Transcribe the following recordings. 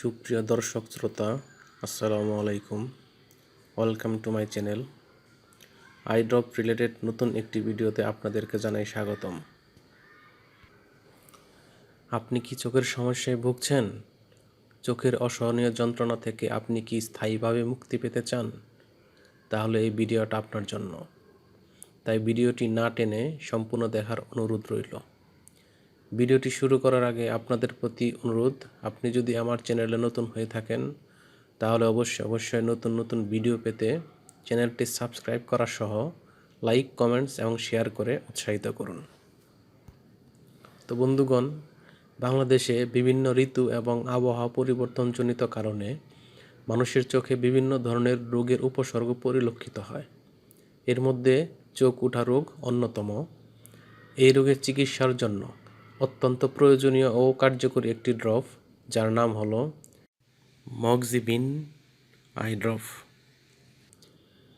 সুপ্রিয় দর্শক শ্রোতা, আসসালামু আলাইকুম। Welcome to my channel. I drop related নতুন একটি ভিডিওতে আপনাদেরকে জানাই স্বাগতম। আপনি কি চোখের সমস্যায় ভুগছেন? চোখের অসহনীয় যন্ত্রণা থেকে আপনি কি স্থায়ীভাবে মুক্তি পেতে চান? তাহলে এই ভিডিওটা আপনার জন্য। তাই ভিডিওটি না টেনে সম্পূর্ণ দেখার অনুরোধ রইল। ভিডিওটি শুরু করার আগে আপনাদের প্রতি অনুরোধ, আপনি যদি আমার চ্যানেলে নতুন হয়ে থাকেন তাহলে অবশ্যই নতুন ভিডিও পেতে চ্যানেলটি সাবস্ক্রাইব করা সহ লাইক, কমেন্টস এবং শেয়ার করে উৎসাহিত করুন। তো বন্ধুগণ, বাংলাদেশে বিভিন্ন ঋতু এবং আবহাওয়া পরিবর্তনজনিত কারণে মানুষের চোখে বিভিন্ন ধরনের রোগের উপসর্গ পরিলক্ষিত হয়। এর মধ্যে চোখ ওঠা রোগ অন্যতম। এই রোগের চিকিৎসার জন্য অত্যন্ত প্রয়োজনীয় ও কার্যকরী একটি ড্রপ, যার নাম হলো মক্সিভিন আই ড্রপ।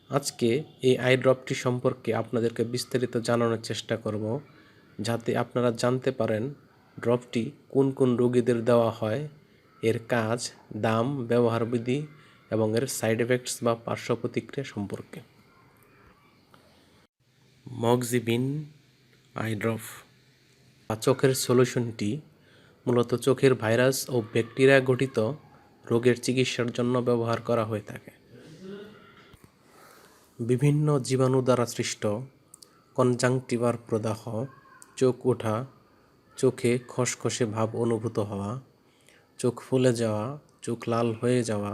আজকে এই আই ড্রপটি সম্পর্কে আপনাদেরকে বিস্তারিত জানানোর চেষ্টা করব, যাতে আপনারা জানতে পারেন ড্রপটি কোন কোন রোগীদের দেওয়া হয়, এর কাজ, দাম, ব্যবহারবিধি এবং এর সাইড এফেক্টস বা পার্শ্ব প্রতিক্রিয়া সম্পর্কে। মক্সিভিন আই ড্রপ বা চোখের সলিউশনটি মূলত চোখের ভাইরাস ও ব্যাকটেরিয়া ঘটিত রোগের চিকিৎসার জন্য ব্যবহার করা হয়ে থাকে। বিভিন্ন জীবাণু দ্বারা সৃষ্ট কনজাংটিভার প্রদাহ, চোখ ওঠা, চোখে খসখসে ভাব অনুভূত হওয়া, চোখ ফুলে যাওয়া, চোখ লাল হয়ে যাওয়া,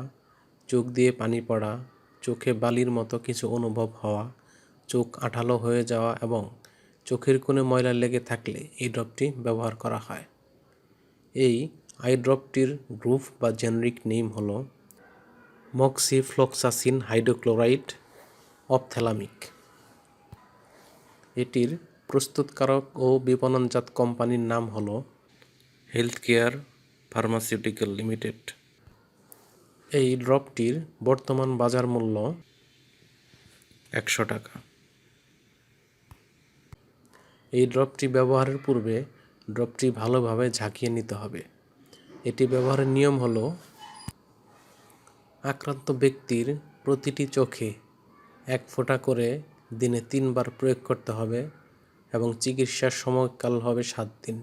চোখ দিয়ে পানি পড়া, চোখে বালির মতো কিছু অনুভব হওয়া, চোখ আঠালো হয়ে যাওয়া এবং চোখের কোণে ময়লা লেগে থাকলে এই ড্রপটি ব্যবহার করা হয়। এই আই ড্রপটির গ্রুপ বা জেনেরিক নেম হল মক্সিফ্লোক্সাসিন হাইড্রোক্লোরাইড অপথ্যালামিক। এটির প্রস্তুতকারক ও বিপণনজাত কোম্পানির নাম হল হেলথ কেয়ার ফার্মাসিউটিক্যাল লিমিটেড। এই ড্রপটির বর্তমান বাজার মূল্য 100 টাকা। এই ড্রপটি ব্যবহারের পূর্বে ড্রপটি ভালোভাবে ঝাঁকিয়ে নিতে হবে। এটি ব্যবহারের নিয়ম হল, আক্রান্ত ব্যক্তির প্রতিটি চোখে 1 ফোঁটা করে দিনে 3 বার প্রয়োগ করতে হবে এবং চিকিৎসার সময়কাল হবে 7 দিন।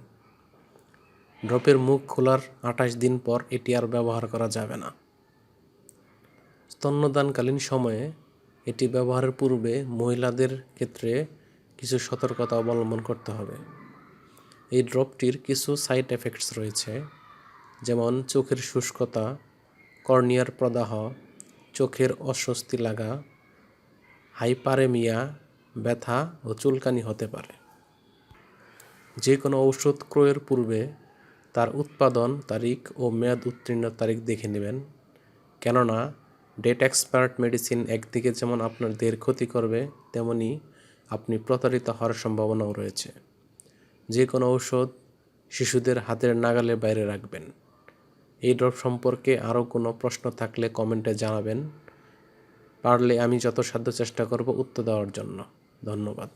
ড্রপের মুখ খোলার 28 দিন পর এটি আর ব্যবহার করা যাবে না। স্তন্যদানকালীন সময়ে এটি ব্যবহারের পূর্বে মহিলাদের ক্ষেত্রে কিছু সতর্কতা অবলম্বন করতে হবে। এই ড্রপটির কিছু সাইড এফেক্টস রয়েছে, যেমন চোখের শুষ্কতা, কর্নিয়ার প্রদাহ, চোখের অস্বস্তি লাগা, হাইপারেমিয়া, ব্যথা ও চুলকানি হতে পারে। যে কোনো ঔষধ ক্রয়ের পূর্বে তার উৎপাদন তারিখ ও মেয়াদ উত্তীর্ণ তারিখ দেখে নেবেন, কেননা ডেট এক্সপায়ার্ড মেডিসিন একদিকে যেমন আপনার দেহের ক্ষতি করবে, তেমনি আপনি প্রতারিত হওয়ার সম্ভাবনাও রয়েছে। যে কোনো ঔষধ শিশুদের হাতের নাগালের বাইরে রাখবেন। এই ড্রপ সম্পর্কে আরও কোনো প্রশ্ন থাকলে কমেন্টে জানাবেন, পারলে আমি যথাসাধ্য চেষ্টা করব উত্তর দেওয়ার জন্য। ধন্যবাদ।